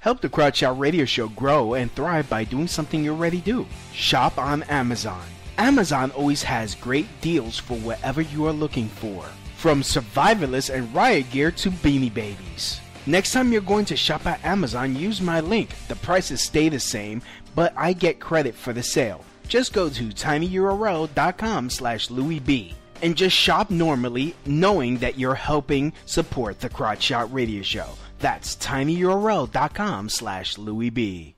Help the Crowd Shot Radio Show grow and thrive by doing something you already do. Shop on Amazon. Amazon always has great deals for whatever you are looking for. From survivalists and riot gear to beanie babies. Next time you're going to shop at Amazon, use my link. The prices stay the same, but I get credit for the sale. Just go to tinyurl.com/Louie Bee and just shop normally, knowing that you're helping support the Crotch Shot Radio Show. That's tinyurl.com/Louie Bee.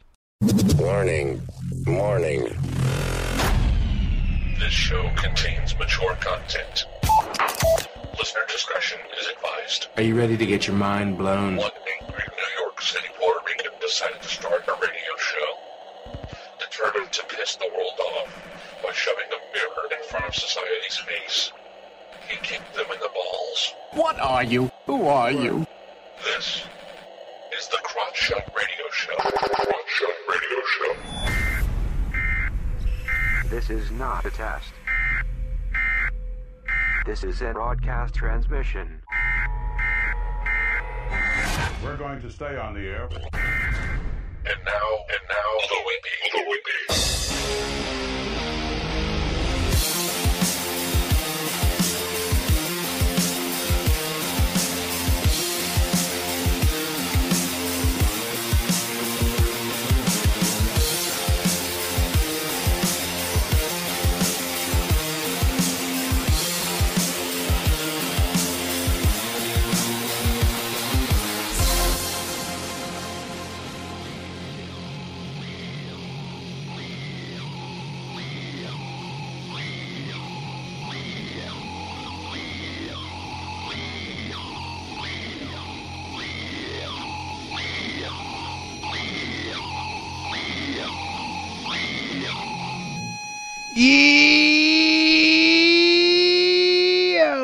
Warning. This show contains mature content. Listener discretion is advised. Are you ready to get your mind blown? One angry New York City Puerto Rican decided to start a radio show, determined to piss the world off by shoving a mirror in front of society's face. He kicked them in the balls. What are you? Who are you? This is the Crotch Shot Radio Show. Crotch Shot Radio Show. This is not a test. This is a broadcast transmission. We're going to stay on the air. And now, Louie Bee.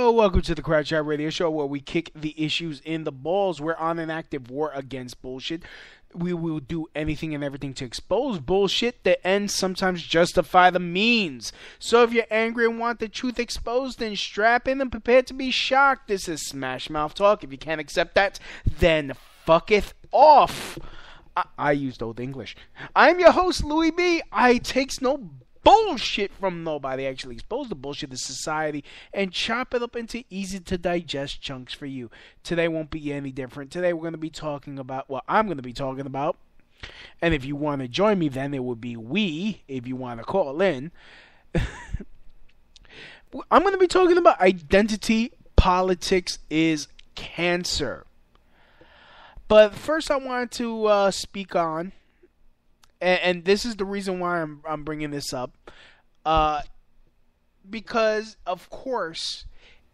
Welcome to the Crowd Shot Radio Show, where we kick the issues in the balls. We're on an active war against bullshit. We will do anything and everything to expose bullshit. The ends sometimes justify the means. So if you're angry and want the truth exposed, then strap in and prepare to be shocked. This is Smash Mouth Talk. If you can't accept that, then fucketh off. I used Old English. I'm your host, Louie Bee. I takes no bullshit from nobody. I actually expose the bullshit of society and chop it up into easy to digest chunks for you. Today won't be any different. Today we're going to be talking about, I'm going to be talking about, and if you want to join me, then it would be we, if you want to call in. I'm going to be talking about identity politics is cancer. But first I wanted to speak on, and this is the reason why I'm bringing this up, because of course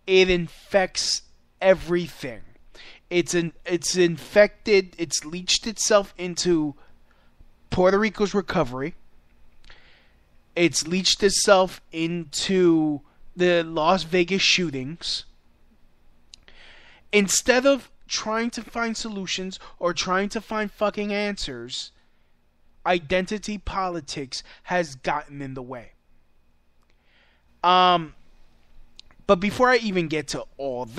it infects everything. It's infected. It's leached itself into Puerto Rico's recovery. It's leached itself into the Las Vegas shootings. Instead of trying to find solutions or trying to find fucking answers, identity politics has gotten in the way. But before I even get to all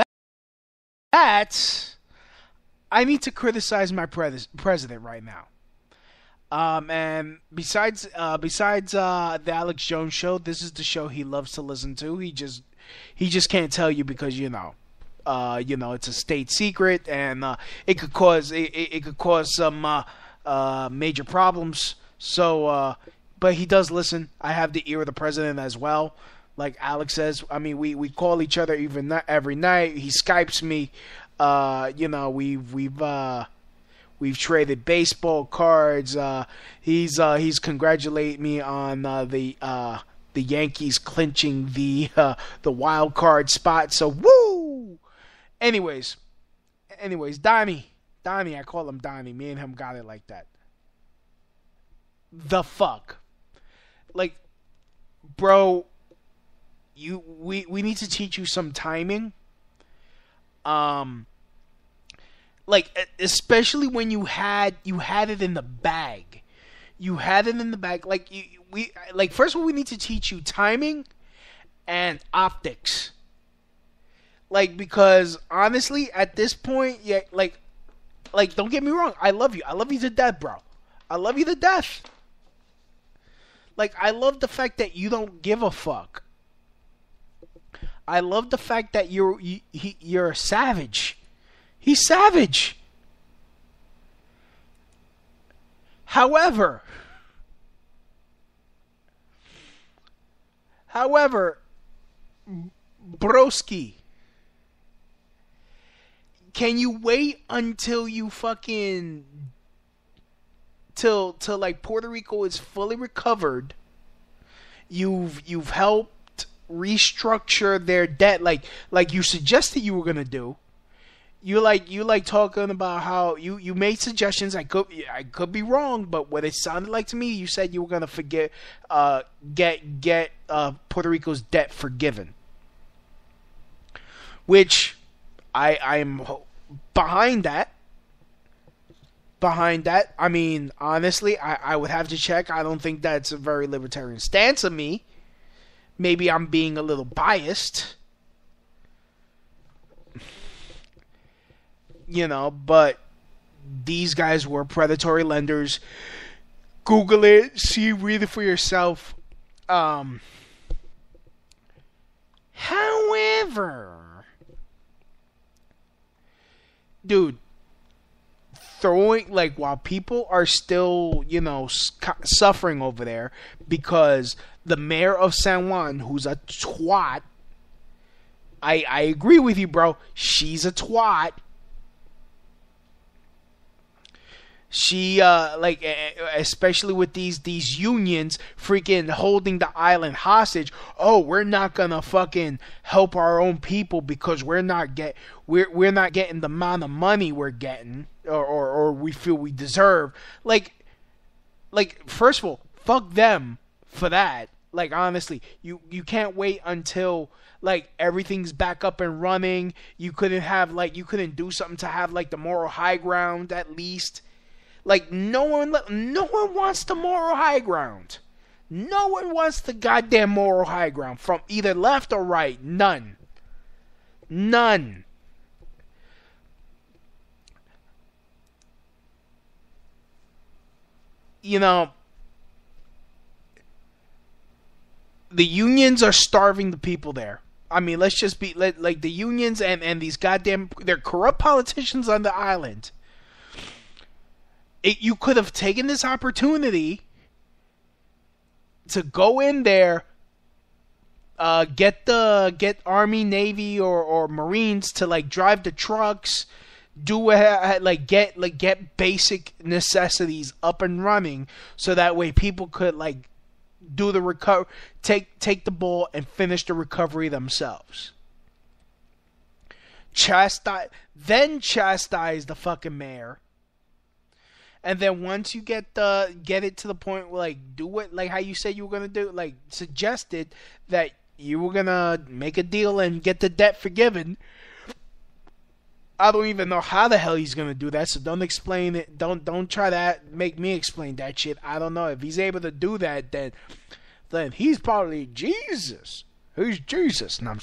that, I need to criticize my president right now. And besides the Alex Jones show, this is the show he loves to listen to. He just can't tell you because it's a state secret, and it could cause some major problems. So, but he does listen. I have the ear of the president as well. Like Alex says, I mean, we call each other even every night. He Skypes me. We've traded baseball cards. He's congratulating me on the Yankees clinching the wild card spot. So woo. Anyways, Donnie, I call him Donnie. Me and him got it like that. The fuck, like, bro, we need to teach you some timing. Like, especially when you had it in the bag. You had it in the bag. Like, first of all, we need to teach you timing and optics. Like, because honestly, at this point, yeah, like, Like, don't get me wrong. I love you. I love you to death, bro. I love you to death. Like, I love the fact that you don't give a fuck. I love the fact that you're a savage. He's savage. However, broski, can you wait until you fucking till like Puerto Rico is fully recovered? You've helped restructure their debt like you suggested you were gonna do. You like talking about how you made suggestions. I could be wrong, but what it sounded like to me, you said you were gonna get Puerto Rico's debt forgiven, which I'm behind that. I mean, honestly, I would have to check. I don't think that's a very libertarian stance of me. Maybe I'm being a little biased. You know, but these guys were predatory lenders. Google it, read it for yourself. However, dude, throwing, like, while people are still, you know, suffering over there because the mayor of San Juan, who's a twat, I agree with you, bro. She's a twat. She, like, especially with these unions freaking holding the island hostage. Oh, we're not gonna fucking help our own people because we're not getting the amount of money we're getting or we feel we deserve. Like, first of all, fuck them for that. Like, honestly, you can't wait until, like, everything's back up and running. You couldn't do something to have, like, the moral high ground at least. Like, no one wants the moral high ground. No one wants the goddamn moral high ground from either left or right. None. You know, the unions are starving the people there. I mean, let's just be like the unions and these goddamn, they're corrupt politicians on the island. You could have taken this opportunity to go in there, get Army, Navy, or Marines to, like, drive the trucks, get basic necessities up and running, so that way people could, like, do the take the ball and finish the recovery themselves. Chastise the fucking mayor. And then once you get it to the point where, like, do it like how you said you were gonna do, like, suggested that you were gonna make a deal and get the debt forgiven. I don't even know how the hell he's gonna do that, so don't explain it. Don't try to make me explain that shit. I don't know if he's able to do that. Then he's probably Jesus. Who's Jesus? No,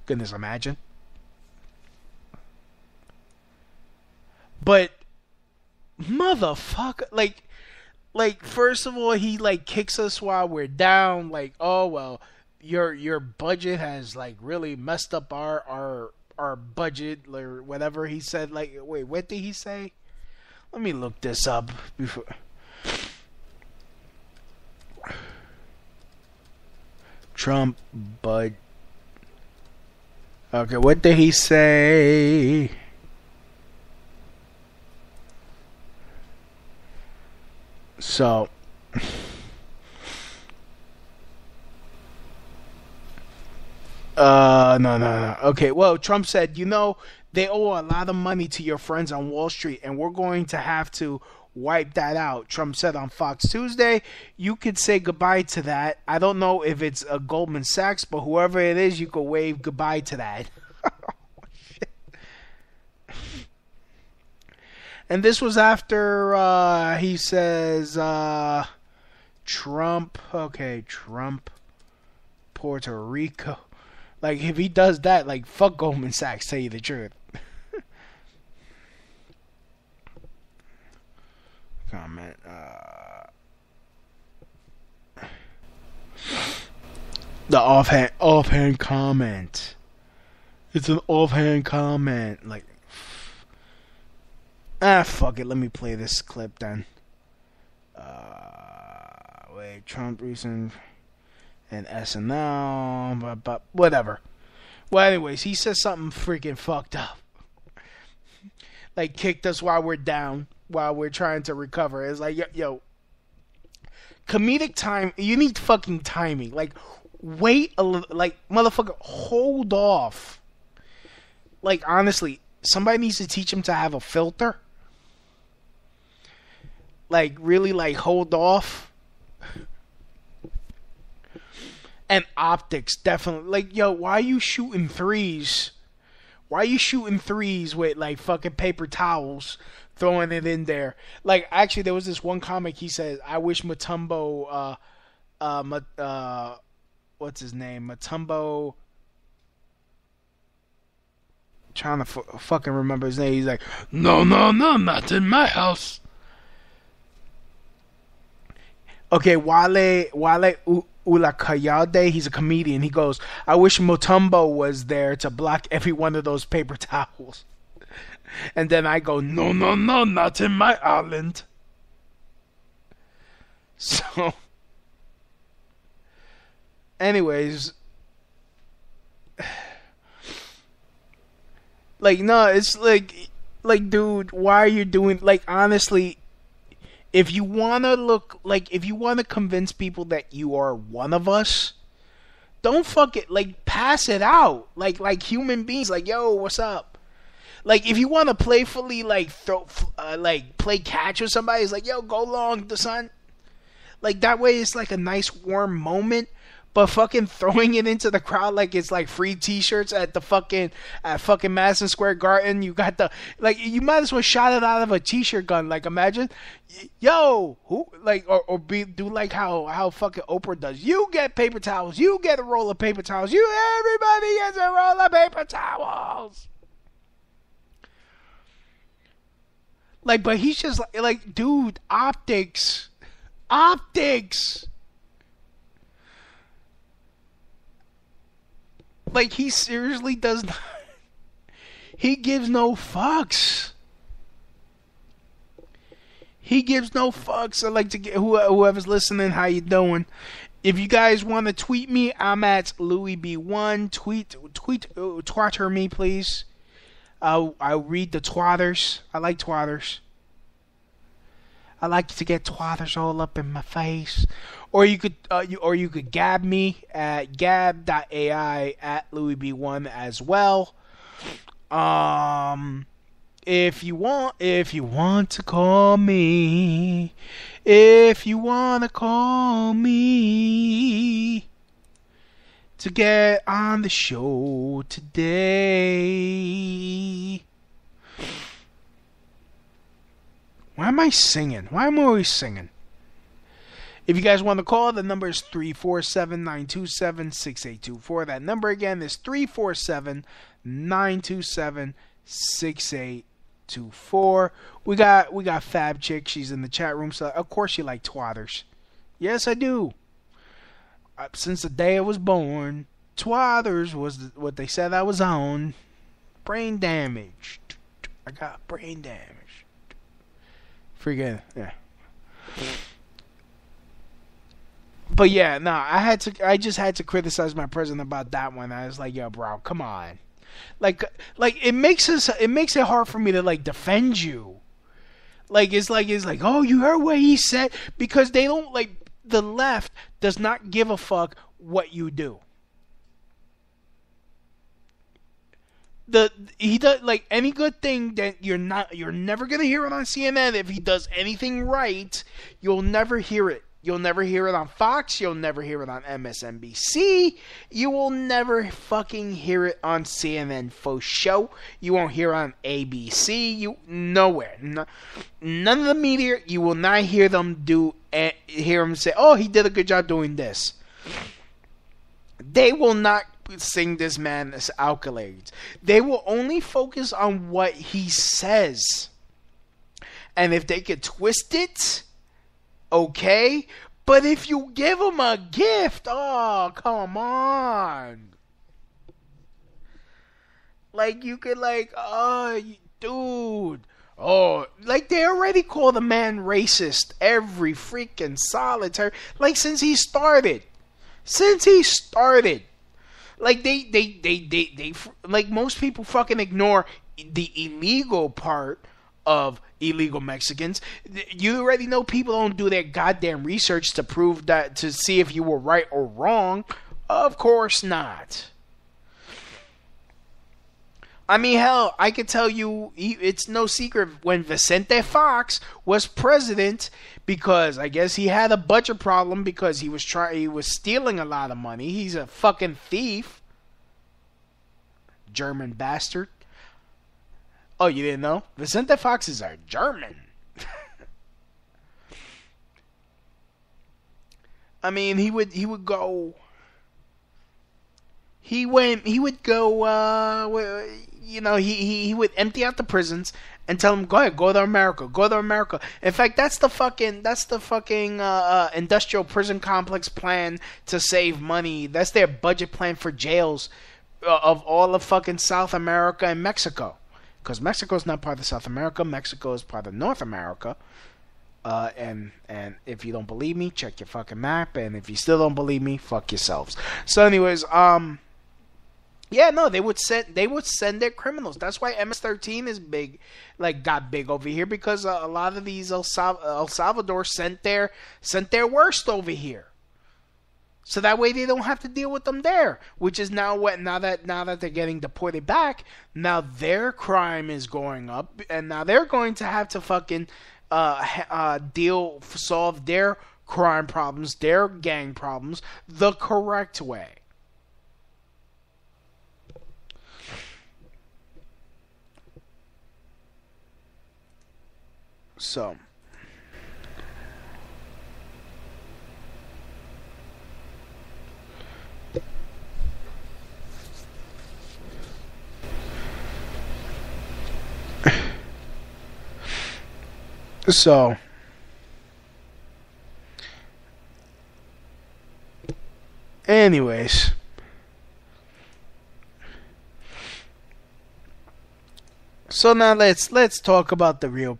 goodness, imagine. But motherfucker, like first of all, he, like, kicks us while we're down, like, oh well, your budget has, like, really messed up our budget or whatever he said. Like, wait, what did he say? Let me look this up before. Trump bud. Okay, what did he say? So, no. Okay, well, Trump said, you know, they owe a lot of money to your friends on Wall Street, and we're going to have to wipe that out. Trump said on Fox Tuesday, you could say goodbye to that. I don't know if it's a Goldman Sachs, but whoever it is, you could wave goodbye to that. And this was after he says Trump, Puerto Rico. Like, if he does that, like, fuck Goldman Sachs, tell you the truth. comment. The offhand comment. It's an offhand comment. Like, fuck it. Let me play this clip then. Wait, Trump recent and SNL, but whatever. Well, anyways, he says something freaking fucked up. Like, kicked us while we're down, while we're trying to recover. It's like, yo, comedic time. You need fucking timing. Like, wait a little. Like, motherfucker, hold off. Like, honestly, somebody needs to teach him to have a filter. Like, really, like, hold off. And optics, definitely. Like, yo, why are you shooting threes? Why are you shooting threes with, like, fucking paper towels, throwing it in there? Like, actually, there was this one comic, he said, I wish Mutombo, what's his name? Mutombo, trying to fucking remember his name. He's like, no, not in my house. Okay, Wale Ulakayade, he's a comedian. He goes, I wish Mutombo was there to block every one of those paper towels. And then I go, no, not in my island. So, anyways, like, no, it's like, dude, why are you doing, like, honestly, if you want to look, like, if you want to convince people that you are one of us, don't fuck it, like, pass it out, like human beings, like, yo, what's up? Like, if you want to playfully, like, play catch with somebody, it's like, yo, go long, the sun. Like, that way it's like a nice warm moment. But fucking throwing it into the crowd like it's like free t-shirts at fucking Madison Square Garden. You got the, like, you might as well shot it out of a t-shirt gun. Like, imagine, yo, who, like, or do like how fucking Oprah does. You get paper towels. You get a roll of paper towels. Everybody gets a roll of paper towels. Like, but he's just like, dude, optics. Like, he seriously does not. He gives no fucks. I'd like to get whoever's listening, how you doing? If you guys want to tweet me, I'm at Louie Bee1. Twatter me, please. I'll read the twatters. I like twatters. I like to get twatters all up in my face. Or you could gab me at gab.ai at Louie Bee1 as well. If you want to call me, to get on the show today. Why am I singing? Why am I always singing? If you guys want to call, the number is 347-927-6824. That number again is 347-927-6824. We got Fab Chick. She's in the chat room, so of course you like twatters. Yes, I do. Since the day I was born, twatters was what they said I was on. Brain damage. I got brain damage. Freaking, yeah. But yeah, no, I just had to criticize my president about that one. I was like, yo, bro, come on. Like it makes it hard for me to, like, defend you. It's like, oh, you heard what he said, because they don't, like, the left does not give a fuck what you do. He does, like, any good thing that you're never gonna hear it on CNN. If he does anything right, you'll never hear it. You'll never hear it on Fox. You'll never hear it on MSNBC. You will never fucking hear it on CNN for show. You won't hear it on ABC. Nowhere. None of the media. You will not hear them hear him say, "Oh, he did a good job doing this." They will not sing this man as accolades. They will only focus on what he says. And if they could twist it, okay. But if you give them a gift, oh, come on. Like, you could, like, oh, dude. Oh, like, they already call the man racist every freaking solitary. Like, since he started. Like, they like, most people fucking ignore the illegal part of illegal Mexicans. You already know people don't do their goddamn research to prove that, to see if you were right or wrong. Of course not. I mean, hell, I could tell you, it's no secret, when Vicente Fox was president, because I guess he had a budget problem because he was stealing a lot of money. He's a fucking thief. German bastard. Oh, you didn't know? Vicente Fox is a German. I mean, he would go. He would go. You know, he would empty out the prisons and tell them, go ahead, go to America. In fact, that's the fucking industrial prison complex plan to save money. That's their budget plan for jails of all of fucking South America and Mexico. Because Mexico is not part of South America. Mexico is part of North America. And if you don't believe me, check your fucking map. And if you still don't believe me, fuck yourselves. So anyways, yeah, no, they would send their criminals. That's why MS-13 is big, like, got big over here, because a lot of these El Salvador sent their worst over here. So that way they don't have to deal with them there, which is now that they're getting deported back, now their crime is going up, and now they're going to have to fucking solve their crime problems, their gang problems, the correct way. So, anyways, so now let's talk about the real.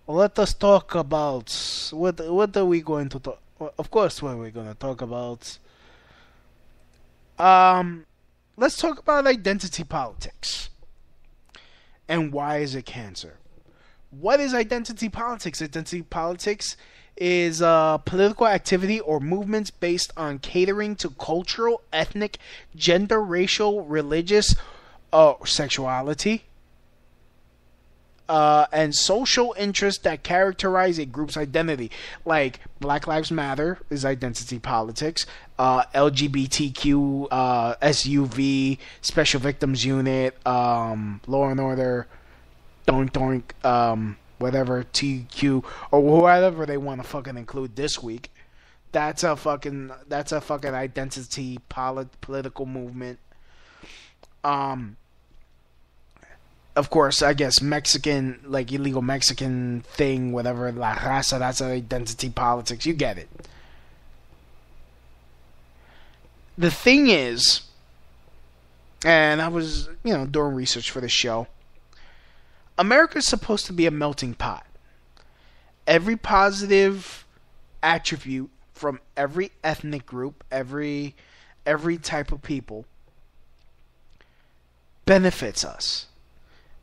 Let us talk about what are we going to talk? Of course, what are we going to talk about? Let's talk about identity politics. And why is it cancer? What is identity politics? Identity politics is political activity or movements based on catering to cultural, ethnic, gender, racial, religious, sexuality, and social interests that characterize a group's identity. Like Black Lives Matter is identity politics. LGBTQ, SUV, Special Victims Unit, Law and Order, Doink Doink, whatever, TQ, or whatever they want to fucking include this week. That's a fucking identity political movement. Of course, I guess Mexican, like illegal Mexican thing, whatever, La Raza, that's an identity politics. You get it. The thing is, and I was, doing research for the show, America's supposed to be a melting pot. Every positive attribute from every ethnic group, every type of people benefits us.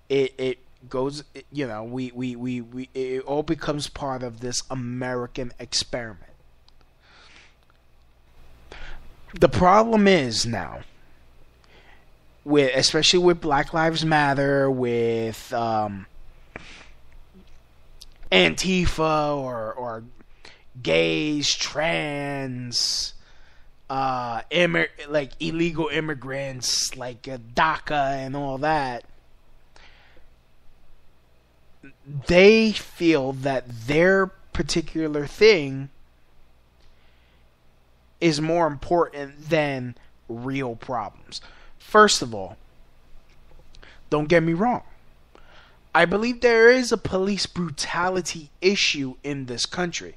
It goes, it all becomes part of this American experiment. The problem is now, especially with Black Lives Matter, with Antifa or gays, trans, like illegal immigrants, like DACA and all that. They feel that their particular thing is more important than real problems. First of all, don't get me wrong. I believe there is a police brutality issue in this country.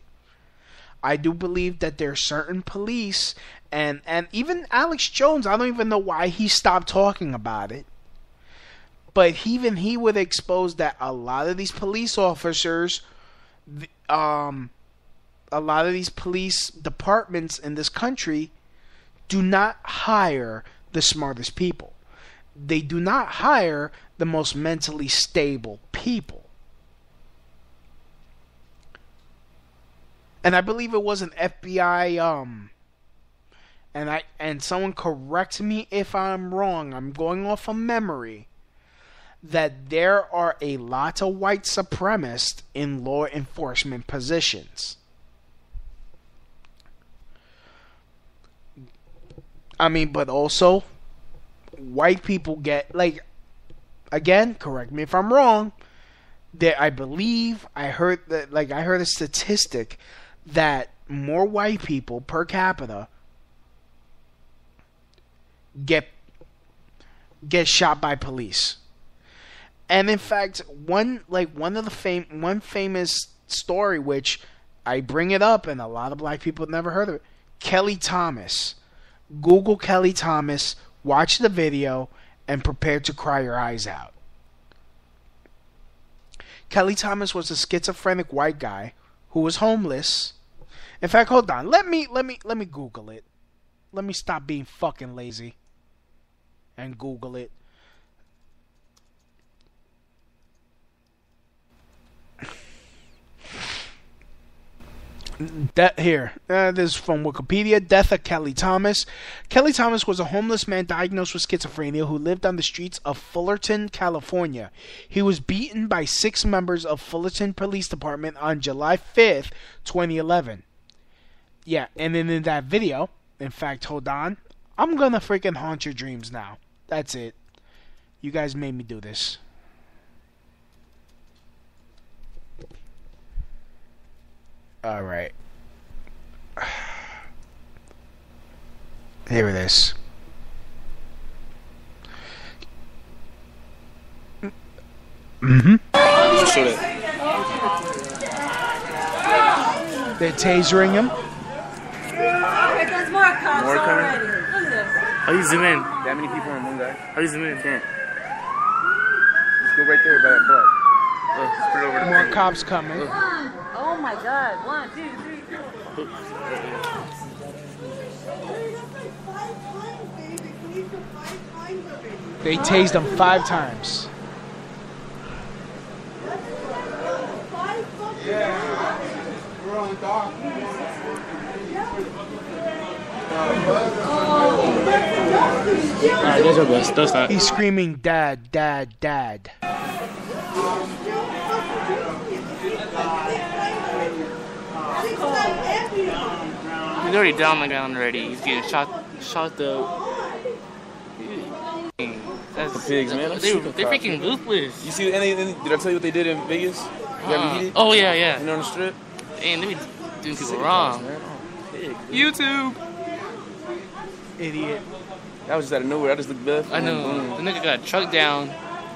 I do believe that there are certain police, and even Alex Jones, I don't even know why he stopped talking about it. But even he would expose that a lot of these police officers, a lot of these police departments in this country do not hire the smartest people. They do not hire the most mentally stable people. And I believe it was an FBI and someone correct me if I'm wrong. I'm going off of memory that there are a lot of white supremacists in law enforcement positions. I mean, but also white people get, like, again, correct me if I'm wrong, that I believe I heard a statistic that more white people per capita get shot by police. And in fact, one famous story, which I bring it up and a lot of black people have never heard of it, Kelly Thomas. Google Kelly Thomas, watch the video, and prepare to cry your eyes out. Kelly Thomas was a schizophrenic white guy who was homeless. In fact, hold on. Let me Google it. Let me stop being fucking lazy and Google it. This is from Wikipedia. Death of Kelly Thomas. Kelly Thomas was a homeless man diagnosed with schizophrenia who lived on the streets of Fullerton, California. He was beaten by 6 members of Fullerton Police Department on July 5th, 2011. Yeah, and then in that video, in fact, hold on, I'm gonna freaking haunt your dreams now. That's it. You guys made me do this. Alright. Here it is. Mm-hmm. They're tasering him. There's more cops already. Look at this. How you zoom in? That many people in one guy. How you zoom in? Can't. Just go right there by that block. Just put it over the More thing. cops coming. Oh my God. 1, 2, 3, 4. They tased him 5 times. Alright, there's your best. That's that. He's screaming, "Dad, Dad, Dad." He's already down on the ground already. He's getting shot though. That's The pigs, man. They're freaking ruthless. You see, did I tell you what they did in Vegas? You got me heated? Oh yeah. You know, on the strip? And they be doing people City wrong. cops, man. Oh, pig. YouTube. Idiot. That was just out of nowhere. I just looked left. I and then know. boom. The nigga got trucked down.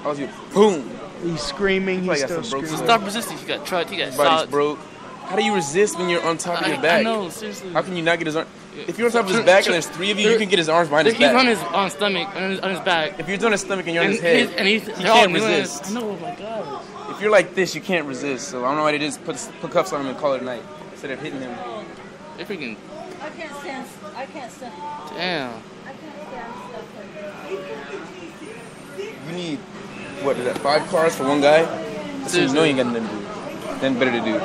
I was here. Boom. He's screaming. He's Probably got still some broke screaming. Stop resisting. He got trucked. He got Body's shot. broke. How do you resist when you're on top of your back? I know. Seriously. How can you not get his arm? If you're on top of his back and there's 3 of you, you can get his arms behind his He's back. on his stomach, on his back. If you're on his stomach and you're on his head, he they're all can't resist. resist. I know. Oh my God. If you're like this, you can't resist. So I don't know why they just put cuffs on him and call it a night instead of hitting him. They freaking. I can't stand. Damn. I can't stand stuff like that. You need, what is that, 5 cars for one guy? That's what you know you ain't got nothing to do. Nothing better to do.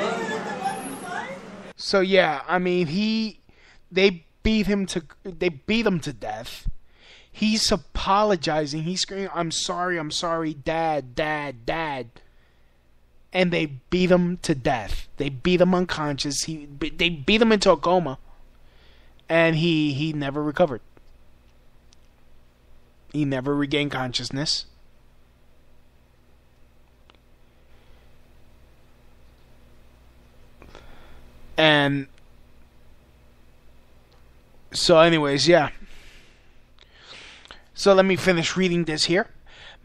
So yeah, I mean, they beat him to death. He's apologizing. He's screaming, I'm sorry, Dad, Dad, Dad." And they beat him to death. They beat him unconscious. They beat him into a coma. And he never recovered. He never regained consciousness. And so anyways, yeah. So let me finish reading this here.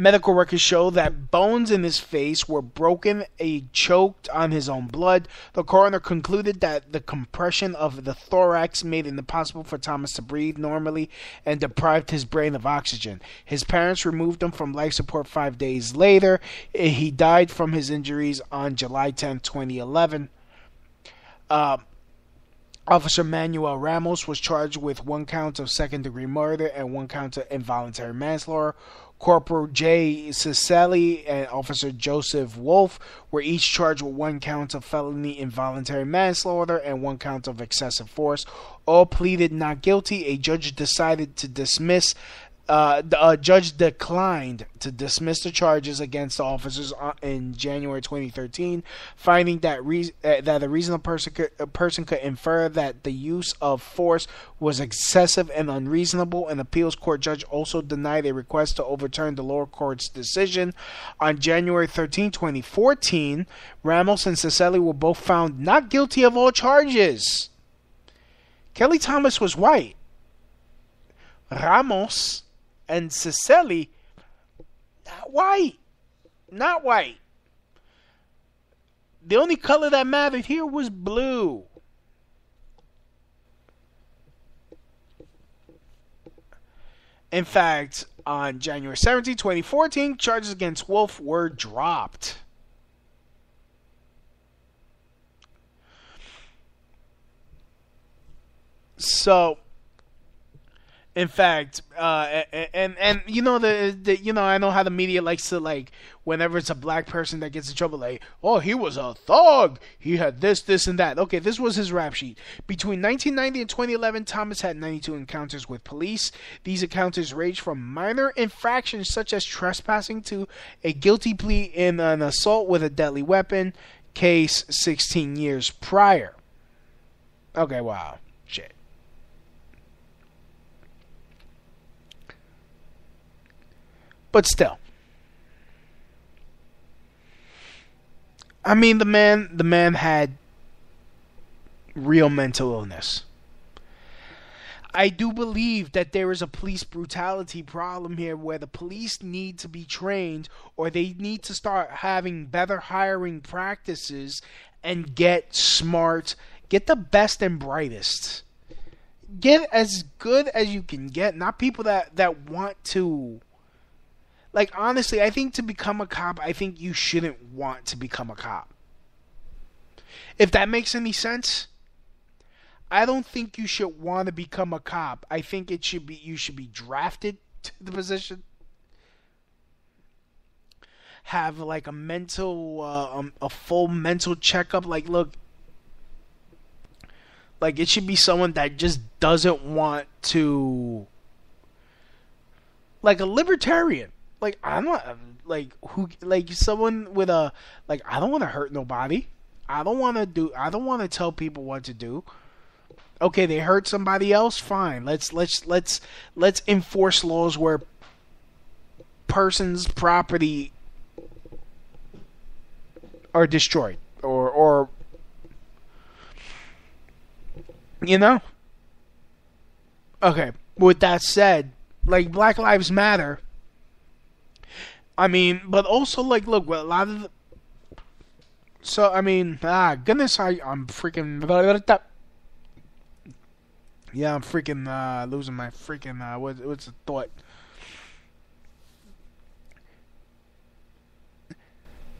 Medical records show that bones in his face were broken. He choked on his own blood. The coroner concluded that the compression of the thorax made it impossible for Thomas to breathe normally and deprived his brain of oxygen. His parents removed him from life support 5 days later. He died from his injuries on July 10, 2011. Officer Manuel Ramos was charged with 1 count of second-degree murder and 1 count of involuntary manslaughter. Corporal J. Cicelli and Officer Joseph Wolf were each charged with 1 count of felony involuntary manslaughter and 1 count of excessive force. All pleaded not guilty. A judge declined to dismiss the charges against the officers in January 2013, finding that a reasonable person could infer that the use of force was excessive and unreasonable. An appeals court judge also denied a request to overturn the lower court's decision. On January 13, 2014, Ramos and Cicelli were both found not guilty of all charges. Kelly Thomas was white. Ramos and Cicelli, not white. The only color that mattered here was blue. In fact, on January 17, 2014, charges against Wolf were dropped. So, in fact, and you know I know how the media likes to, like, whenever it's a black person that gets in trouble, like, oh, he was a thug, he had this and that. Okay, this was his rap sheet. Between 1990 and 2011, Thomas had 92 encounters with police. These encounters ranged from minor infractions such as trespassing to a guilty plea in an assault with a deadly weapon case 16 years prior. Okay, wow, shit. But still, I mean, the man had real mental illness. I do believe that there is a police brutality problem here where the police need to be trained, or they need to start having better hiring practices and get smart, get the best and brightest. Get as good as you can get, not people that want to. Like, honestly, I think to become a cop, I think you shouldn't want to become a cop. If that makes any sense, I don't think you should want to become a cop. I think you should be drafted to the position. Have like a full mental checkup. Like, look, like it should be someone that just doesn't want to, like a libertarian. Like, I'm not, like someone with a, like, I don't want to hurt nobody. I don't want to tell people what to do. Okay, they hurt somebody else, fine. Let's enforce laws where persons' property are destroyed or you know? Okay, with that said, like, Black Lives Matter. I mean, but also, like, look, a lot of the... So, I mean, goodness, I'm freaking... Yeah, I'm freaking losing my freaking... what's the thought?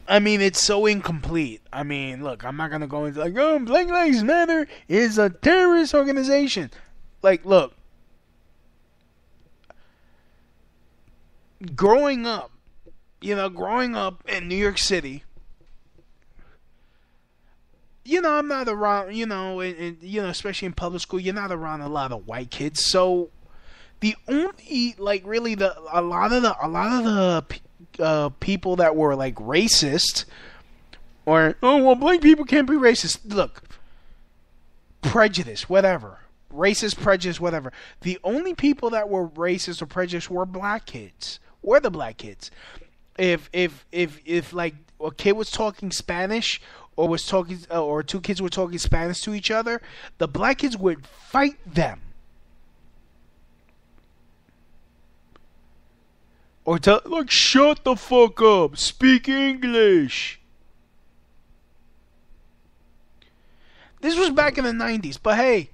I mean, it's so incomplete. I mean, look, I'm not going to go into, like, oh, Black Lives Matter is a terrorist organization. Like, look. Growing up in New York City, I'm not around, especially in public school, you're not around a lot of white kids. So the only, like, really a lot of the people that were, like, racist, or, oh, well, black people can't be racist. Look, prejudice, whatever. Racist, prejudice, whatever. The only people that were racist or prejudiced were black kids. Were the black kids. If like a kid was talking Spanish or two kids were talking Spanish to each other, the black kids would fight them. Or tell, like, shut the fuck up. Speak English. This was back in the 90s. But hey,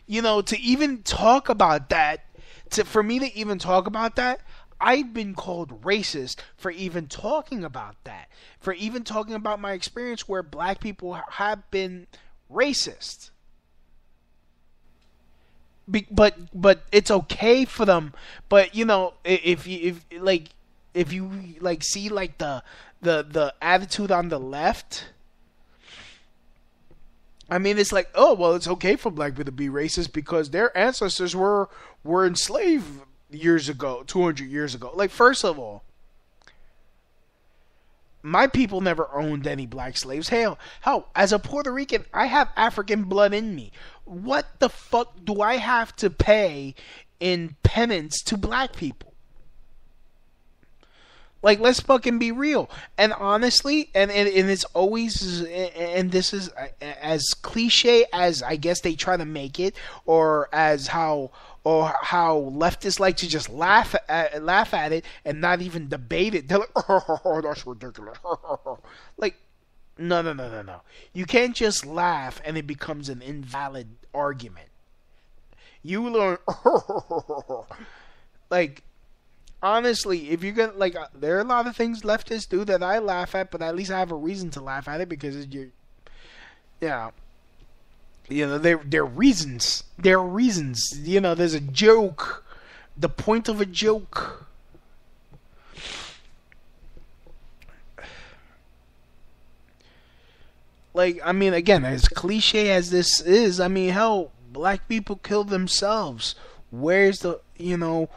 you know, to even talk about that, for me to even talk about that, I've been called racist for even talking about that. For even talking about my experience where black people have been racist. But it's okay for them. But you know, if you see like the attitude on the left, I mean, it's like, oh well, it's okay for black people to be racist because their ancestors were enslaved years ago, 200 years ago. Like, first of all, my people never owned any black slaves. Hell, as a Puerto Rican, I have African blood in me. What the fuck do I have to pay in penance to black people? Like, let's fucking be real. And honestly, and it's always, and this is as cliche as I guess they try to make it, or how leftists like to just laugh at it and not even debate it. They're like, oh, that's ridiculous. Like, no. You can't just laugh and it becomes an invalid argument. You learn, like, honestly, if you're gonna, like, there are a lot of things leftists do that I laugh at, but at least I have a reason to laugh at it because they're reasons. They're reasons. You know, there's a joke. The point of a joke. Like, I mean, again, as cliche as this is, I mean, hell, black people kill themselves. Where's the, you know,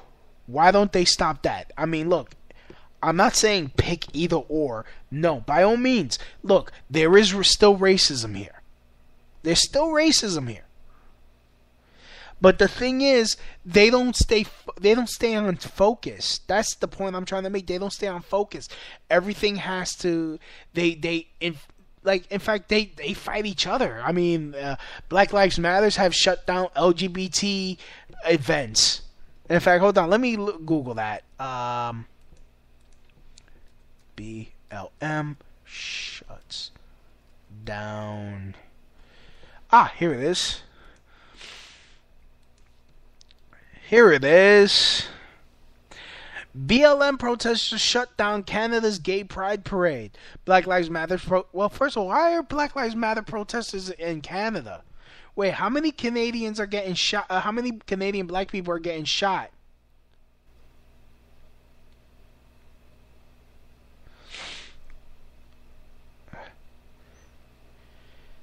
why don't they stop that? I mean, look, I'm not saying pick either or. No, by all means. Look, there is still racism here. There's still racism here. But the thing is, they don't stay on focus. That's the point I'm trying to make. They don't stay on focus. Everything has to, in fact, they fight each other. I mean, Black Lives Matters have shut down LGBT events. In fact, hold on. Let me Google that. BLM shuts down. Here it is. BLM protesters shut down Canada's Gay Pride Parade. Black Lives Matter. Well, first of all, why are Black Lives Matter protesters in Canada? Wait, how many Canadians are getting shot? How many Canadian black people are getting shot?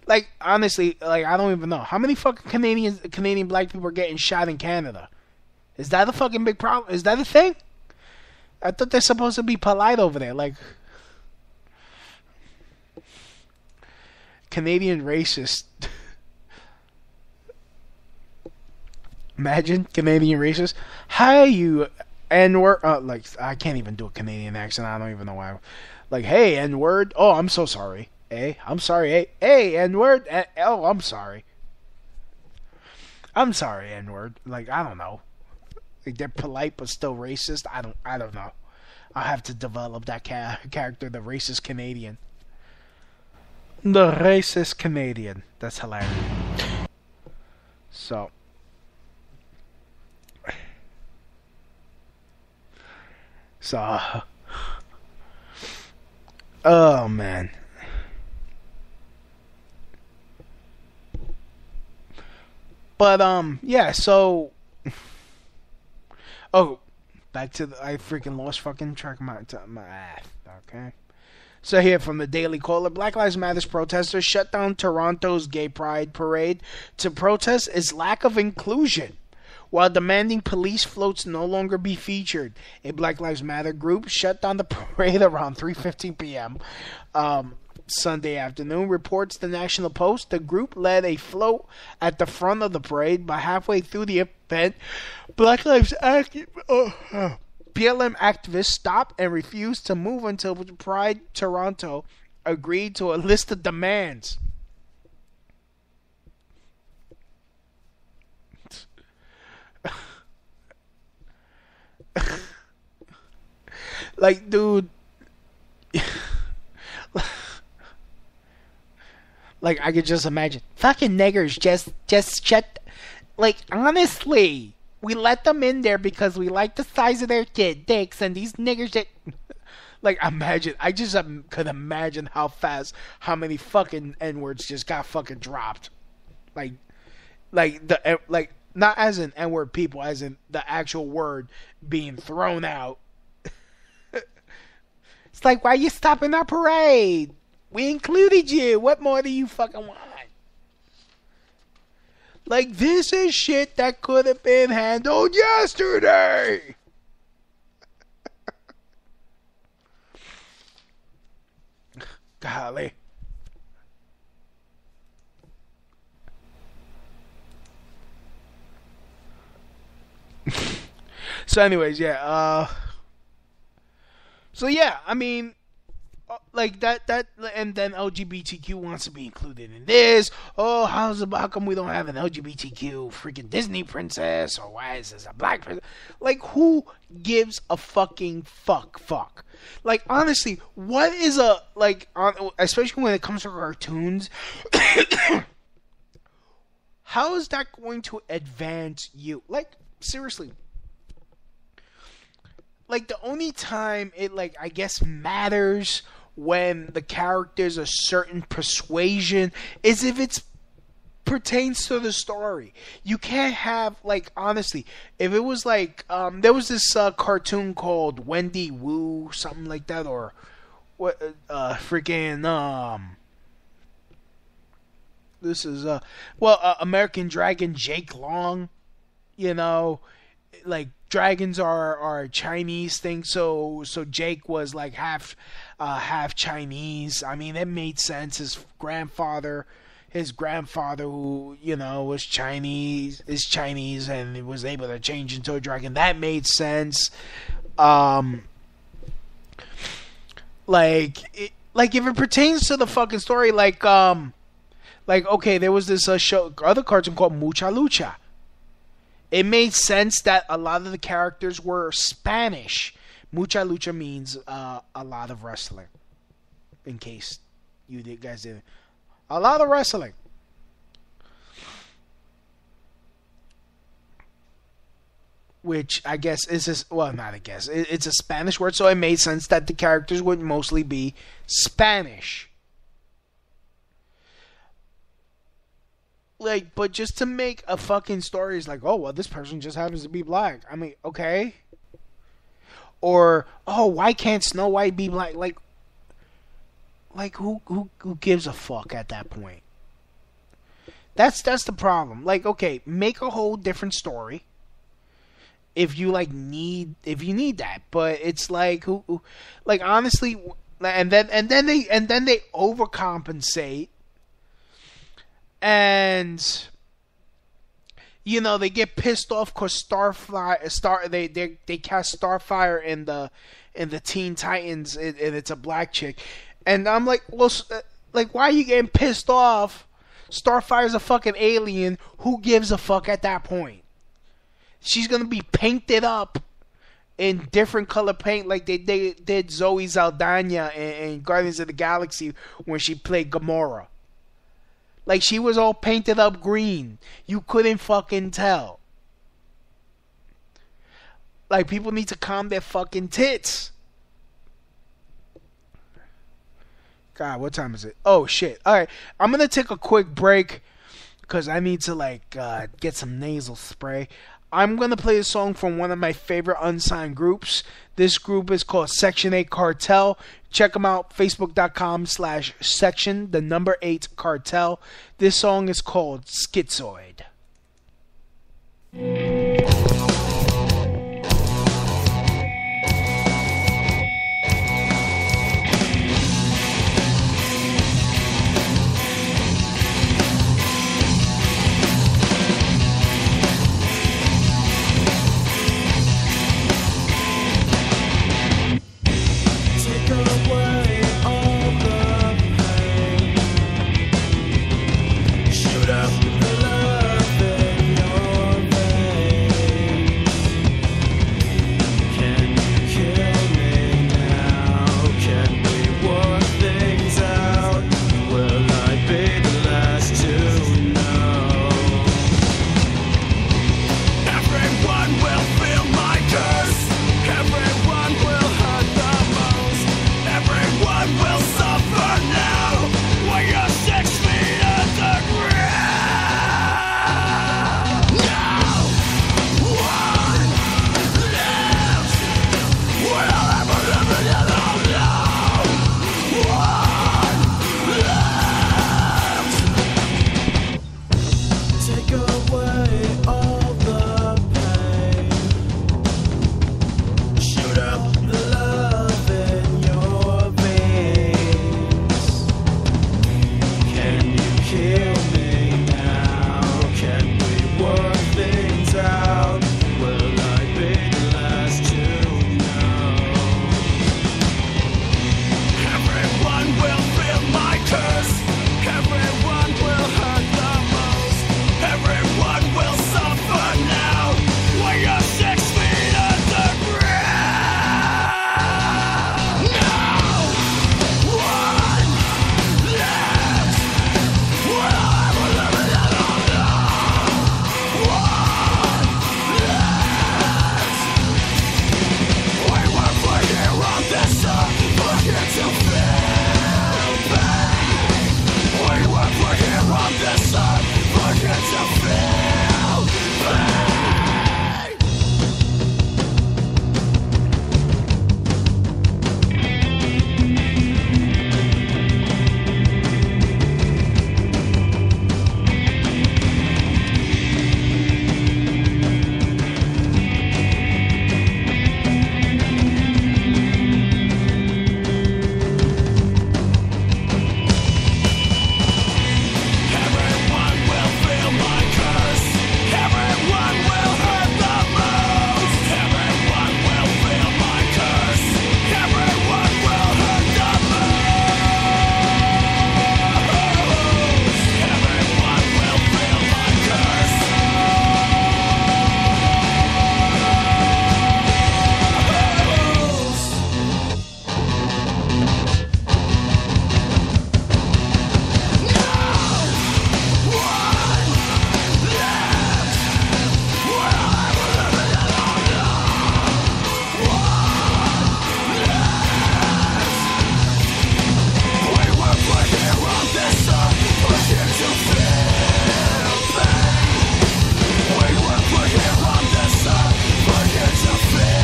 Like, honestly, like, I don't even know. How many fucking Canadian black people are getting shot in Canada? Is that a fucking big problem? Is that a thing? I thought they're supposed to be polite over there. Like, Canadian racist. Imagine Canadian racist. Hi, you N-word. Like, I can't even do a Canadian accent. I don't even know why. Like, hey, N-word. Oh, I'm so sorry. Hey, I'm sorry. Hey, N-word. Oh, I'm sorry. I'm sorry, N-word. Like, I don't know. Like, they're polite but still racist. I don't know. I'll have to develop that character, the racist Canadian. The racist Canadian. That's hilarious. So. Oh, man. But, yeah, so. Oh, back to I freaking lost fucking track of my ass. Okay. So here from the Daily Caller, Black Lives Matter protesters shut down Toronto's Gay Pride Parade to protest its lack of inclusion, while demanding police floats no longer be featured. A Black Lives Matter group shut down the parade around 3:15 p.m. Sunday afternoon, reports the National Post. The group led a float at the front of the parade, but halfway through the event, BLM activists stopped and refused to move until Pride Toronto agreed to a list of demands. Like, dude. Like, I could just imagine. Fucking niggers, just shut. Like, honestly, we let them in there because we like the size of their dicks, and these niggers that. Like, imagine. I just could imagine how many fucking N-words just got fucking dropped. Like not as in N-word people, as in the actual word being thrown out. It's like, why you stopping our parade? We included you. What more do you fucking want? Like, this is shit that could have been handled yesterday. Golly. So anyways, yeah, so yeah, I mean, like that, and then LGBTQ wants to be included in this. Oh, how come we don't have an LGBTQ freaking Disney princess? Or why is this a black princess? Like, who gives a fucking fuck? Like, honestly, what is especially when it comes to cartoons, how is that going to advance you? Like, seriously. Like, the only time it, like, I guess matters when the character's a certain persuasion is if it pertains to the story. You can't have, like, honestly, if it was like, there was this cartoon called Wendy Wu, something like that, or what, this is, American Dragon Jake Long, you know, like, dragons are a Chinese thing, so Jake was like half Chinese. I mean, it made sense. His grandfather, who, you know, was Chinese, is Chinese, and was able to change into a dragon. That made sense. Like if it pertains to the fucking story, like okay, there was this other cartoon called Mucha Lucha. It made sense that a lot of the characters were Spanish. Mucha Lucha means a lot of wrestling. In case you guys didn't. A lot of wrestling. Which I guess is just, well, not I guess. It's a Spanish word, so it made sense that the characters would mostly be Spanish. Like, but just to make a fucking story is like, oh, well, this person just happens to be black. I mean, okay. Or, oh, why can't Snow White be black? Like who gives a fuck at that point? That's the problem. Like, okay, make a whole different story. If you need that, but it's like who like, honestly, and then they overcompensate. And, you know, they get pissed off because they cast Starfire in the Teen Titans, and it's a black chick. And I'm like, well, like, why are you getting pissed off? Starfire's a fucking alien. Who gives a fuck at that point? She's gonna be painted up in different color paint, like they did Zoe Saldana in Guardians of the Galaxy when she played Gamora. Like, she was all painted up green. You couldn't fucking tell. Like, people need to calm their fucking tits. God, what time is it? Oh, shit. Alright, I'm gonna take a quick break because I need to, like, get some nasal spray. I'm gonna play a song from one of my favorite unsigned groups. This group is called Section 8 Cartel. Check them out, facebook.com/section, the number 8 cartel. This song is called Schizoid. Shoot up the love in your veins. kill me now. Can we work things out? Will I be the last to know? Everyone will feel my curse. Everyone will hurt the most. Everyone will suffer now. When you're 6 feet underground. No one left. One left. We were put here on this earth, put here to feel pain. We were put here on this earth, put here to feel pain. Everyone will feel my curse. Everyone will hurt the most. Everyone will feel my curse. Everyone will hurt the most. Everyone will feel my curse. We were put here on this earth, put here to feel pain. We were put here on this earth, put here to feel.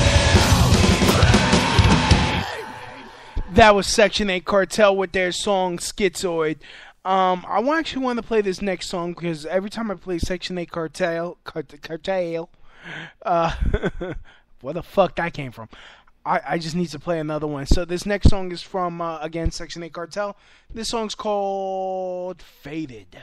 That was Section 8 Cartel with their song Schizoid. I actually want to play this next song because every time I play Section 8 Cartel, where the fuck that came from? I just need to play another one. So this next song is from, again, Section 8 Cartel. This song's called Faded.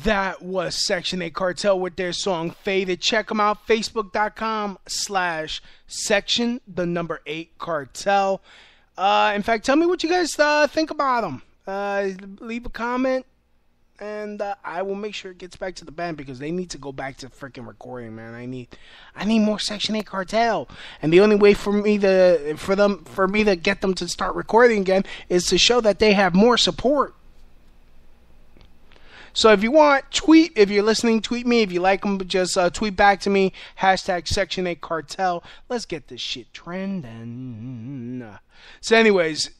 That was Section 8 Cartel with their song Faded. Check them out, facebook.com/section, the number 8 Cartel. In fact, tell me what you guys think about them. Leave a comment, and I will make sure it gets back to the band because they need to go back to freaking recording, man. I need more Section 8 Cartel, and the only way for me to get them to start recording again is to show that they have more support. So if you want, tweet. If you're listening, tweet me. If you like them, just tweet back to me. # Section 8 Cartel. Let's get this shit trending. So anyways,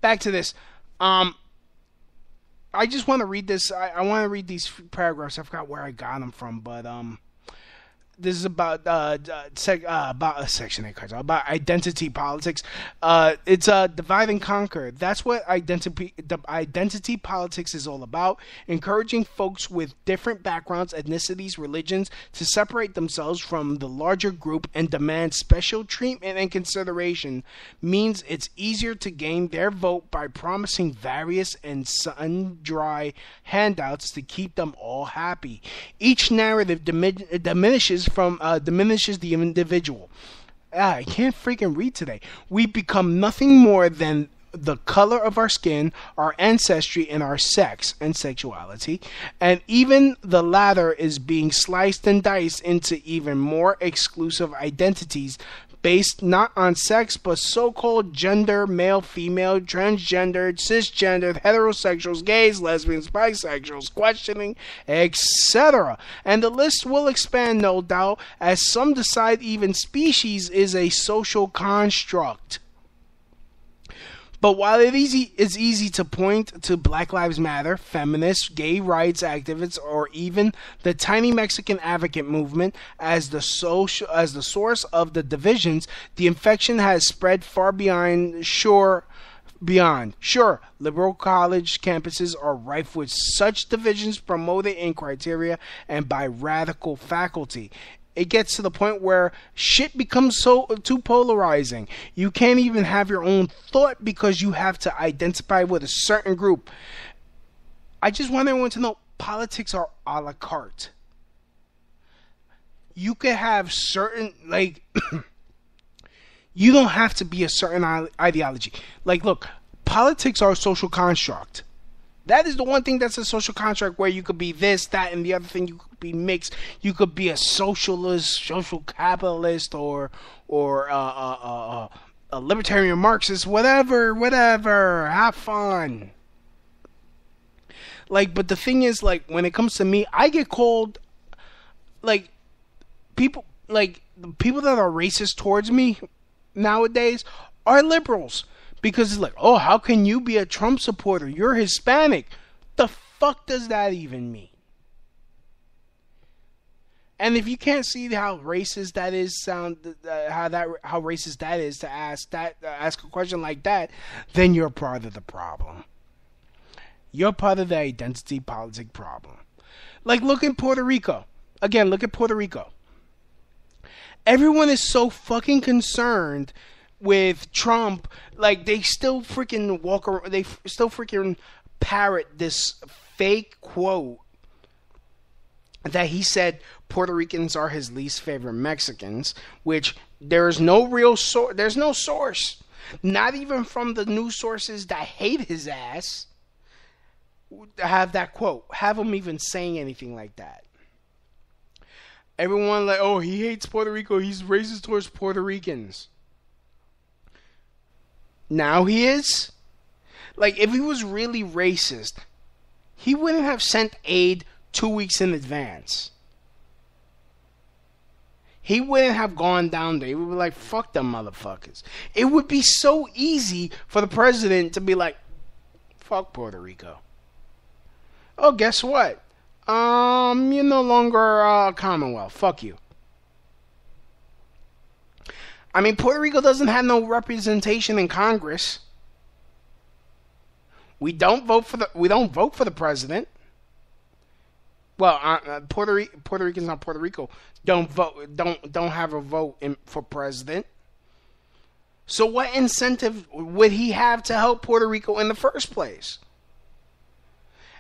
back to this. I just want to read this. I want to read these paragraphs. I forgot where I got them from, but this is about Section 8 Cartel, about identity politics. It's divide and conquer. That's what identity politics is all about. Encouraging folks with different backgrounds, ethnicities, religions to separate themselves from the larger group and demand special treatment and consideration means it's easier to gain their vote by promising various and sundry handouts to keep them all happy. Each narrative diminishes the individual. I can't freaking read today. We become nothing more than the color of our skin, our ancestry, and our sex and sexuality. And even the latter is being sliced and diced into even more exclusive identities based not on sex but so-called gender, male, female, transgendered, cisgendered, heterosexuals, gays, lesbians, bisexuals, questioning, etc. And the list will expand, no doubt, as some decide even species is a social construct. But while it's easy to point to Black Lives Matter, feminists, gay rights activists, or even the tiny Mexican advocate movement as the source of the divisions, the infection has spread far beyond. Sure, liberal college campuses are rife with such divisions promoted in criteria and by radical faculty. It gets to the point where shit becomes too polarizing. You can't even have your own thought because you have to identify with a certain group. I just want everyone to know politics are a la carte. You could have certain, you don't have to be a certain ideology. Look, politics are a social construct. That is the one thing that's a social contract where you could be this, that, and the other thing. You could be mixed. You could be a socialist, social capitalist, or a libertarian Marxist, whatever. Have fun. But the thing is, when it comes to me, I get called, people that are racist towards me nowadays are liberals. Because it's oh, how can you be a Trump supporter? You're Hispanic. The fuck does that even mean? And if you can't see how racist that is, how racist that is to ask a question like that, then you're part of the problem. You're part of the identity politic problem. Look at Puerto Rico. Again, look at Puerto Rico. Everyone is so fucking concerned with Trump, they still freaking walk around, they still freaking parrot this fake quote that he said Puerto Ricans are his least favorite Mexicans, which there's no real source, there's no source, not even from the news sources that hate his ass, have that quote, have him even saying anything like that. Everyone oh, he hates Puerto Rico, he's racist towards Puerto Ricans. Now he is? If he was really racist, he wouldn't have sent aid 2 weeks in advance. He wouldn't have gone down there. He would be fuck them motherfuckers. It would be so easy for the president to be fuck Puerto Rico. Oh, guess what? You're no longer a Commonwealth. Fuck you. I mean, Puerto Rico doesn't have no representation in Congress. We don't vote for the president. Well, Puerto Ricans on Puerto Rico don't have a vote for president. So what incentive would he have to help Puerto Rico in the first place?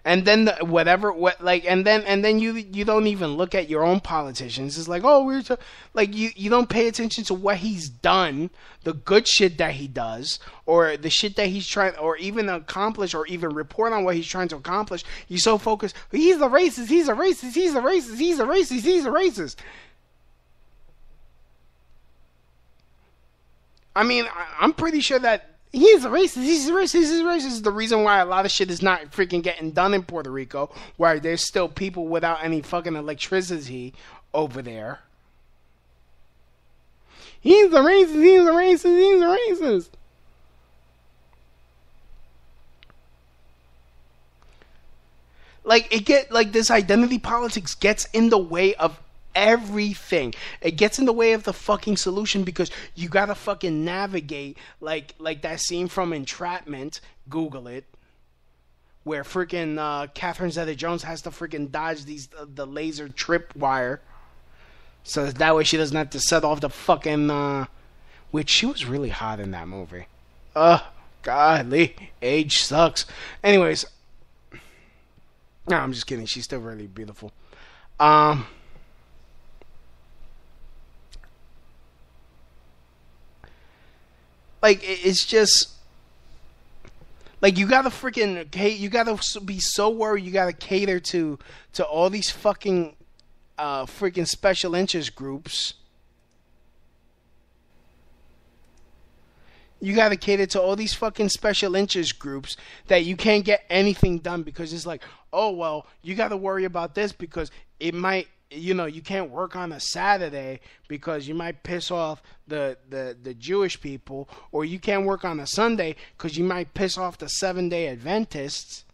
And then and then you don't even look at your own politicians. It's like, oh, you don't pay attention to what he's done, the good shit that he does, or the shit that he's trying, or even accomplish, or even report on what he's trying to accomplish. You're so focused. He's a racist. He's a racist. He's a racist. He's a racist. He's a racist. I mean, I'm pretty sure that he's a racist. He's a racist. He's a racist. The reason why a lot of shit is not freaking getting done in Puerto Rico, where there's still people without any fucking electricity over there. He's a racist. He's a racist. He's a racist. This identity politics gets in the way of everything. It gets in the way of the fucking solution because you gotta fucking navigate like that scene from Entrapment. Google it, where freaking Catherine Zeta-Jones has to freaking dodge the laser trip wire, so that way she doesn't have to set off the fucking. Which she was really hot in that movie. Godly, age sucks. Anyways, no, I'm just kidding. She's still really beautiful. It's just you gotta you gotta be so worried. You gotta cater to all these fucking freaking special interest groups. You gotta cater to all these fucking special interest groups that you can't get anything done because it's like, oh well, you gotta worry about this because it might. You can't work on a Saturday because you might piss off the Jewish people, or you can't work on a Sunday because you might piss off the Seventh-day Adventists,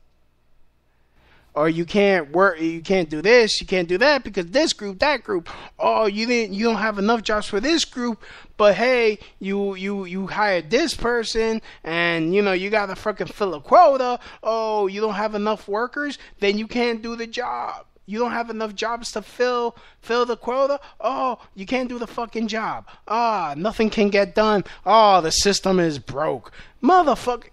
or you can't do this, you can't do that because this group, that group. Oh, you don't have enough jobs for this group, but hey, you hired this person, and you gotta fucking fill a quota. Oh, you don't have enough workers, then you can't do the job. You don't have enough jobs to fill the quota. Oh, you can't do the fucking job. Nothing can get done. Oh, the system is broke, motherfucker.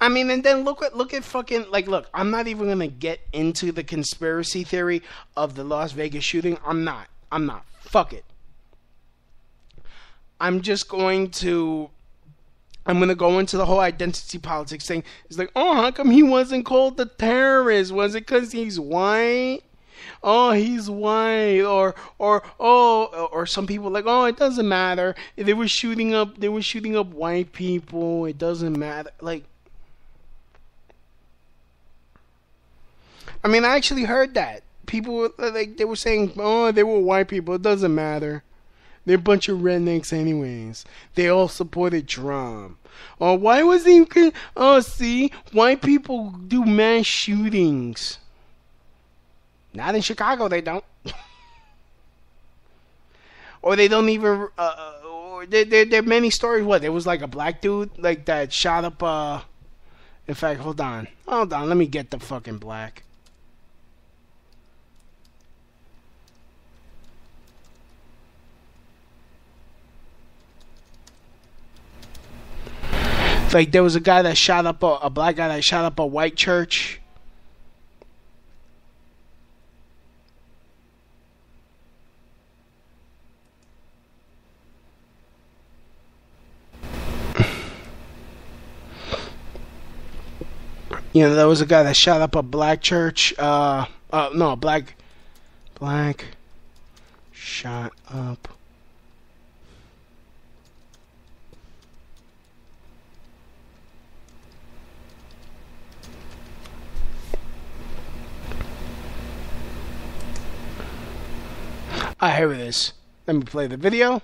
I mean, and then look at fucking look. I'm not even gonna get into the conspiracy theory of the Las Vegas shooting. I'm not. Fuck it. I'm going to go into the whole identity politics thing. It's like, oh, how come he wasn't called a terrorist? Was it because he's white? Oh, he's white. Or some people like, oh, it doesn't matter. They were shooting up white people. It doesn't matter. I mean, I actually heard that. People they were saying, oh, they were white people. It doesn't matter. They're a bunch of rednecks anyways. They all supported Trump. Oh, why was he... Oh, see? White people do mass shootings. Not in Chicago, they don't. Or they don't even... there are many stories. What? There was a black dude that shot up... In fact, hold on. Let me get the fucking black. There was a guy that shot up a black guy that shot up a white church. There was a guy that shot up a black church. Black shot up. Here it is. Let me play the video.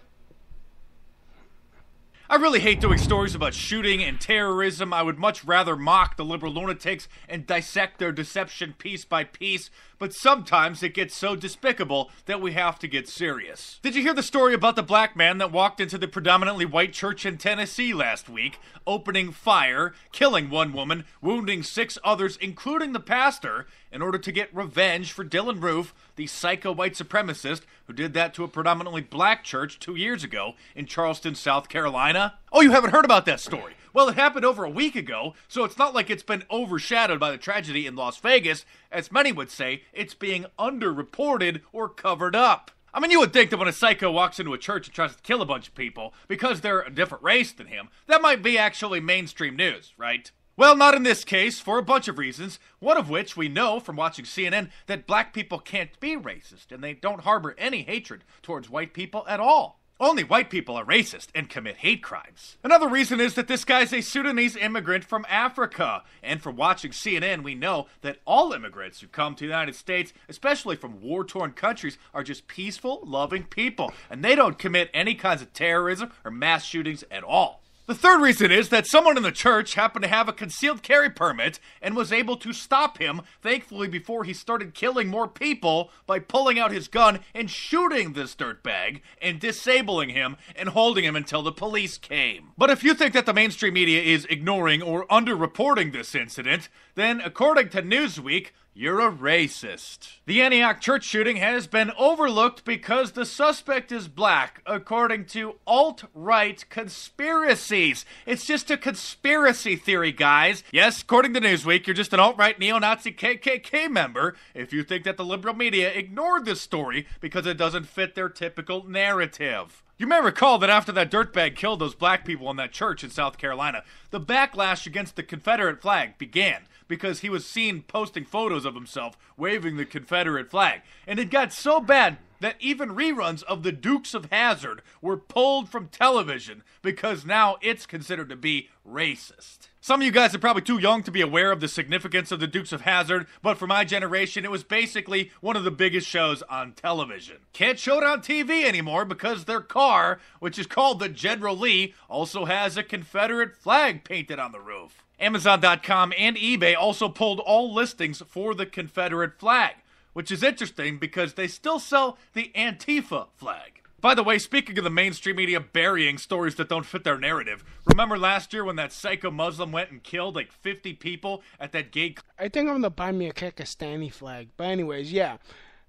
I really hate doing stories about shooting and terrorism. I would much rather mock the liberal lunatics and dissect their deception piece by piece, but sometimes it gets so despicable that we have to get serious. Did you hear the story about the black man that walked into the predominantly white church in Tennessee last week, opening fire, killing one woman, wounding 6 others, including the pastor, in order to get revenge for Dylan Roof, the psycho white supremacist who did that to a predominantly black church 2 years ago in Charleston, South Carolina? Oh, you haven't heard about that story? Well, it happened over a week ago, so it's not like it's been overshadowed by the tragedy in Las Vegas. As many would say, it's being underreported or covered up. I mean, you would think that when a psycho walks into a church and tries to kill a bunch of people because they're a different race than him, that might be actually mainstream news, right? Well, not in this case, for a bunch of reasons, one of which we know from watching CNN that black people can't be racist, and they don't harbor any hatred towards white people at all. Only white people are racist and commit hate crimes. Another reason is that this guy's a Sudanese immigrant from Africa, and from watching CNN we know that all immigrants who come to the United States, especially from war-torn countries, are just peaceful, loving people, and they don't commit any kinds of terrorism or mass shootings at all. The third reason is that someone in the church happened to have a concealed carry permit and was able to stop him, thankfully before he started killing more people, by pulling out his gun and shooting this dirtbag and disabling him and holding him until the police came. But if you think that the mainstream media is ignoring or underreporting this incident, then according to Newsweek, you're a racist. The Antioch church shooting has been overlooked because the suspect is black, according to alt-right conspiracies. It's just a conspiracy theory, guys. Yes, according to Newsweek, you're just an alt-right neo-Nazi KKK member if you think that the liberal media ignored this story because it doesn't fit their typical narrative. You may recall that after that dirtbag killed those black people in that church in South Carolina, the backlash against the Confederate flag began because he was seen posting photos of himself waving the Confederate flag. And it got so bad that even reruns of the Dukes of Hazzard were pulled from television because now it's considered to be racist. Some of you guys are probably too young to be aware of the significance of the Dukes of Hazzard, but for my generation, it was basically one of the biggest shows on television. Can't show it on TV anymore because their car, which is called the General Lee, also has a Confederate flag painted on the roof. Amazon.com and eBay also pulled all listings for the Confederate flag, which is interesting because they still sell the Antifa flag. By the way, speaking of the mainstream media burying stories that don't fit their narrative, remember last year when that psycho Muslim went and killed like 50 people at that gay... I think I'm gonna buy me a Kekistani flag. But anyways, yeah.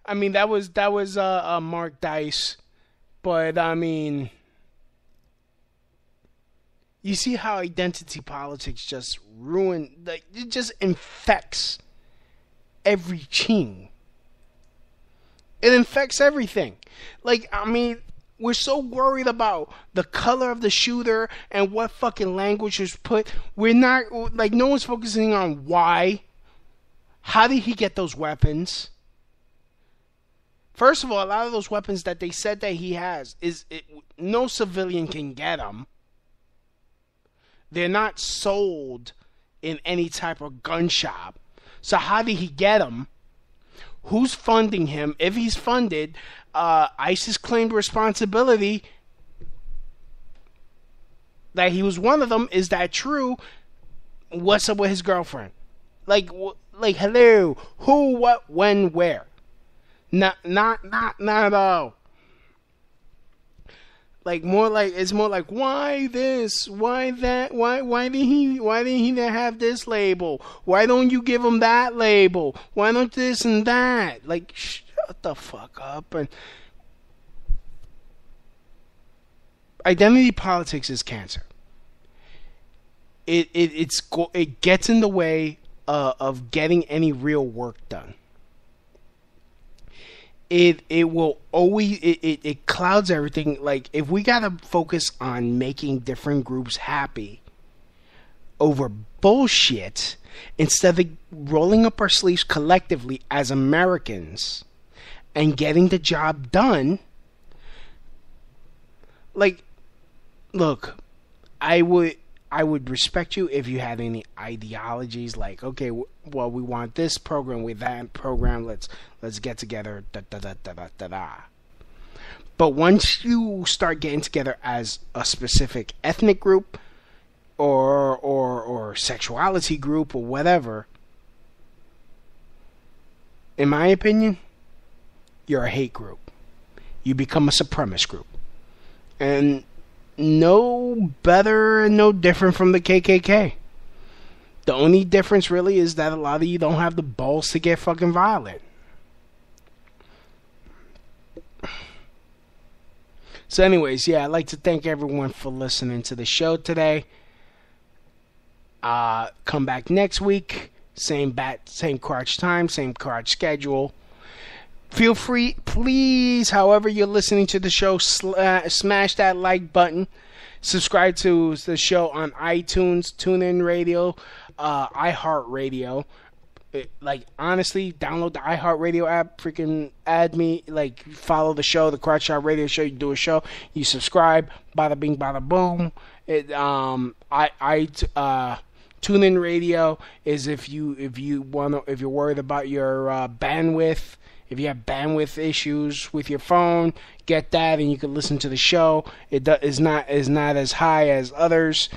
I mean, that was Mark Dice. But, I mean... You see how identity politics just it just infects every team. It infects everything. Like, I mean, we're so worried about the color of the shooter and what fucking language was put. We're not, like, no one's focusing on why. How did he get those weapons? First of all, a lot of those weapons that they said that he has, no civilian can get them. They're not sold in any type of gun shop. So how did he get them? Who's funding him? If he's funded, ISIS claimed responsibility that he was one of them. Is that true? What's up with his girlfriend? Like hello, who, what, when, where? Not at all. Like it's more like why this, why that, why did he not have this label? Why don't you give him that label? Why don't this and that? Like, shut the fuck up. And identity politics is cancer. It gets in the way of getting any real work done. It will always it clouds everything. Like, if we gotta focus on making different groups happy over bullshit instead of rolling up our sleeves collectively as Americans and getting the job done. Like, look, I would respect you if you had any ideologies like, okay, well, we want this program with that program, let's get together, da. But once you start getting together as a specific ethnic group or sexuality group or whatever, in my opinion, you're a hate group. You become a supremacist group. And no better and no different from the KKK. The only difference really is that a lot of you don't have the balls to get fucking violent. So anyways, yeah, I'd like to thank everyone for listening to the show today. Come back next week. Same crotch time, same crotch schedule. Feel free, please, however you're listening to the show, smash that like button. Subscribe to the show on iTunes, TuneIn Radio, iHeartRadio. Honestly, download the iHeartRadio app. Freaking add me. Follow the show, the Crotch Shot Radio Show. You do a show, you subscribe. Bada bing, bada boom. TuneIn Radio is if you're worried about your bandwidth. If you have bandwidth issues with your phone, get that, and you can listen to the show. It is not as high as others.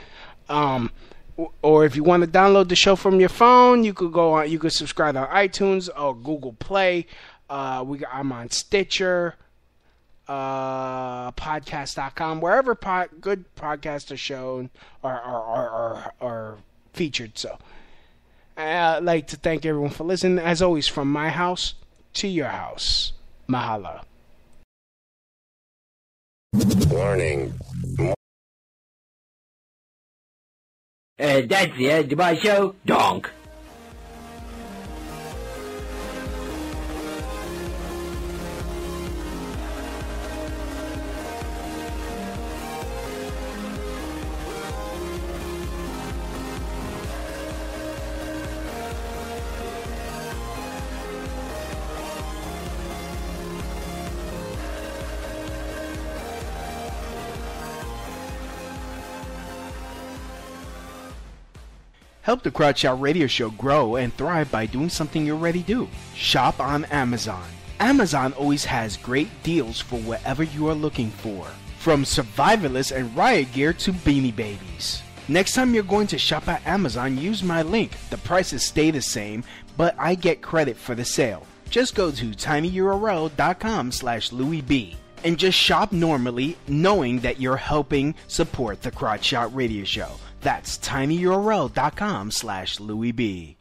Or if you want to download the show from your phone, you could go on. You could subscribe on iTunes or Google Play. I'm on Stitcher, podcast.com, wherever good podcasts are shown or featured. So I'd like to thank everyone for listening. As always, from my house to your house. Mahalo. Warning. That's the end of my show. Donk. Help the Crotch Shot Radio Show grow and thrive by doing something you already do. Shop on Amazon. Amazon always has great deals for whatever you are looking for. From survivalists and riot gear to beanie babies. Next time you're going to shop at Amazon, use my link. The prices stay the same, but I get credit for the sale. Just go to tinyurl.com/Louie Bee and just shop normally, knowing that you're helping support the Crotch Shot Radio Show. That's tinyurl.com/Louie Bee.